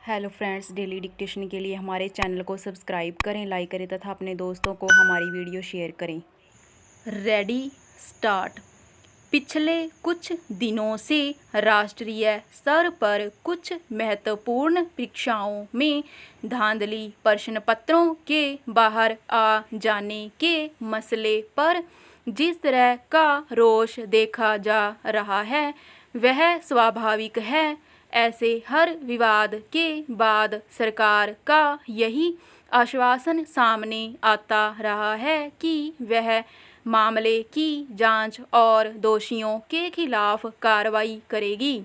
Hello friends, daily dictation के लिए हमारे चैनल को सब्सक्राइब करें, लाइक करें तथा अपने दोस्तों को हमारी वीडियो शेयर करें। Ready start. पिछले कुछ दिनों से राष्ट्रीय स्तर पर कुछ महत्वपूर्ण परीक्षाओं में धांधली प्रश्न पत्रों के बाहर आ जाने के मसले पर जिस तरह का रोष देखा जा रहा है वह स्वाभाविक है। ऐसे हर विवाद के बाद सरकार का यही आश्वासन सामने आता रहा है कि वह मामले की जांच और दोषियों के खिलाफ कार्रवाई करेगी,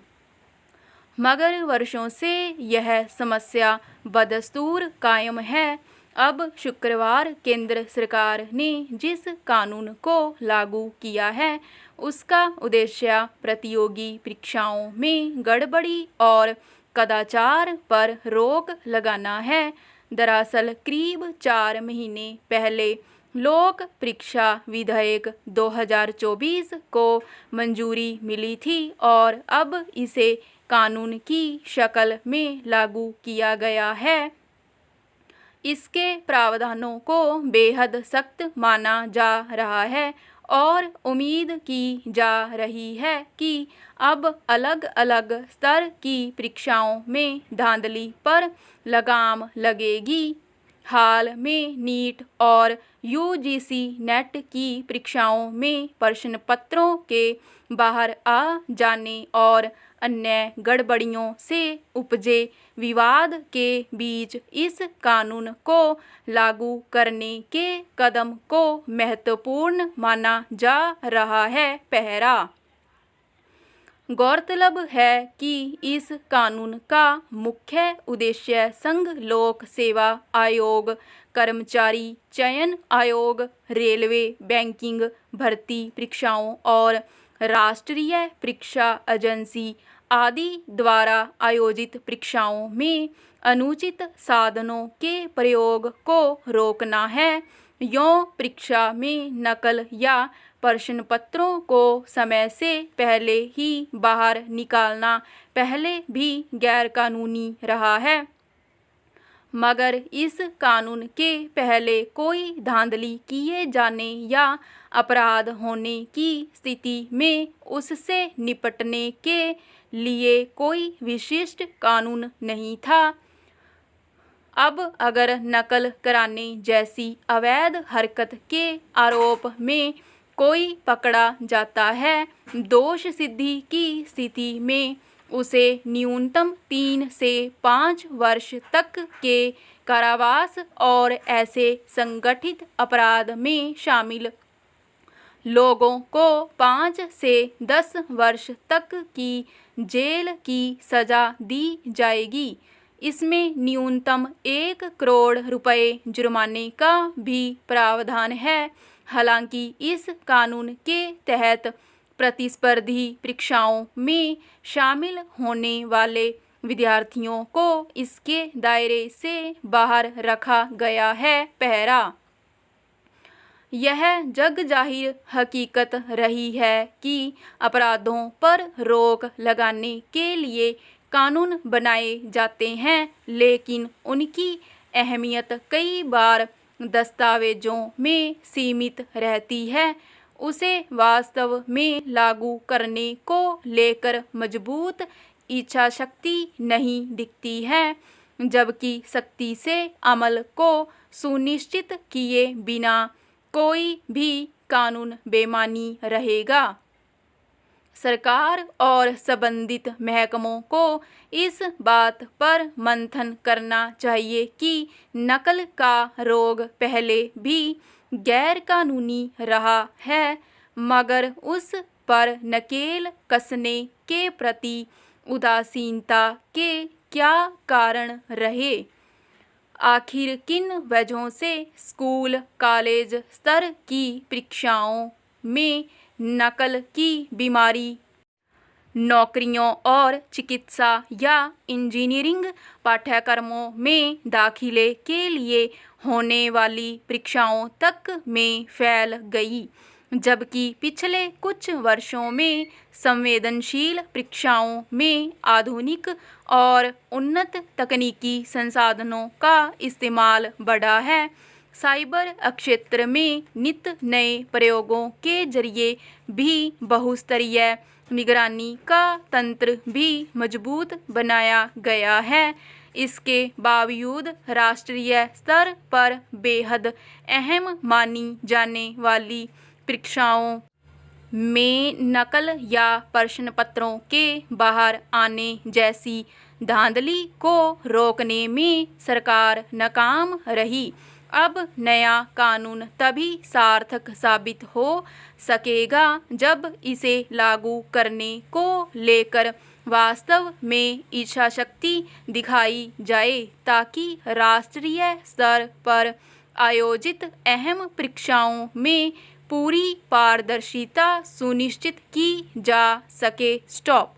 मगर वर्षों से यह समस्या बदस्तूर कायम है। अब शुक्रवार केंद्र सरकार ने जिस कानून को लागू किया है उसका उद्देश्य प्रतियोगी परीक्षाओं में गड़बड़ी और कदाचार पर रोक लगाना है। दरअसल करीब 4 महीने पहले लोक परीक्षा विधेयक 2024 को मंजूरी मिली थी और अब इसे कानून की शक्ल में लागू किया गया है। इसके प्रावधानों को बेहद सख्त माना जा रहा है और उम्मीद की जा रही है कि अब अलग अलग स्तर की परीक्षाओं में धांधली पर लगाम लगेगी। हाल में नीट और यूजीसी नेट की परीक्षाओं में प्रश्न पत्रों के बाहर आ जाने और अन्य गड़बड़ियों से उपजे विवाद के बीच इस कानून को लागू करने के कदम को महत्वपूर्ण माना जा रहा है। पहला, गौरतलब है कि इस कानून का मुख्य उद्देश्य संघ लोक सेवा आयोग, कर्मचारी चयन आयोग, रेलवे, बैंकिंग भर्ती परीक्षाओं और राष्ट्रीय परीक्षा एजेंसी आदि द्वारा आयोजित परीक्षाओं में अनुचित साधनों के प्रयोग को रोकना है। यों परीक्षा में नकल या प्रश्न पत्रों को समय से पहले ही बाहर निकालना पहले भी गैरकानूनी रहा है, मगर इस कानून के पहले कोई धांधली किए जाने या अपराध होने की स्थिति में उससे निपटने के लिए कोई विशिष्ट कानून नहीं था। अब अगर नकल कराने जैसी अवैध हरकत के आरोप में कोई पकड़ा जाता है, दोष सिद्धि की स्थिति में उसे न्यूनतम 3 से 5 वर्ष तक के कारावास और ऐसे संगठित अपराध में शामिल लोगों को 5 से 10 वर्ष तक की जेल की सजा दी जाएगी। इसमें न्यूनतम 1 करोड़ रुपए जुर्माने का भी प्रावधान है। हालांकि इस कानून के तहत प्रतिस्पर्धी परीक्षाओं में शामिल होने वाले विद्यार्थियों को इसके दायरे से बाहर रखा गया है। पहला, यह जग जाहिर हकीकत रही है कि अपराधों पर रोक लगाने के लिए कानून बनाए जाते हैं, लेकिन उनकी अहमियत कई बार दस्तावेजों में सीमित रहती है। उसे वास्तव में लागू करने को लेकर मजबूत इच्छा शक्ति नहीं दिखती है, जबकि सख्ती से अमल को सुनिश्चित किए बिना कोई भी कानून बेमानी रहेगा। सरकार और संबंधित महकमों को इस बात पर मंथन करना चाहिए कि नकल का रोग पहले भी गैरकानूनी रहा है, मगर उस पर नकेल कसने के प्रति उदासीनता के क्या कारण रहे। आखिर किन वजहों से स्कूल कॉलेज स्तर की परीक्षाओं में नकल की बीमारी नौकरियों और चिकित्सा या इंजीनियरिंग पाठ्यक्रमों में दाखिले के लिए होने वाली परीक्षाओं तक में फैल गई। जबकि पिछले कुछ वर्षों में संवेदनशील परीक्षाओं में आधुनिक और उन्नत तकनीकी संसाधनों का इस्तेमाल बढ़ा है। साइबर क्षेत्र में नित नए प्रयोगों के जरिए भी बहुस्तरीय निगरानी का तंत्र भी मजबूत बनाया गया है। इसके बावजूद राष्ट्रीय स्तर पर बेहद अहम मानी जाने वाली परीक्षाओं में नकल या प्रश्न पत्रों के बाहर आने जैसी धांधली को रोकने में सरकार नाकाम रही। अब नया कानून तभी सार्थक साबित हो सकेगा जब इसे लागू करने को लेकर वास्तव में इच्छाशक्ति दिखाई जाए, ताकि राष्ट्रीय स्तर पर आयोजित अहम परीक्षाओं में पूरी पारदर्शिता सुनिश्चित की जा सके। स्टॉप।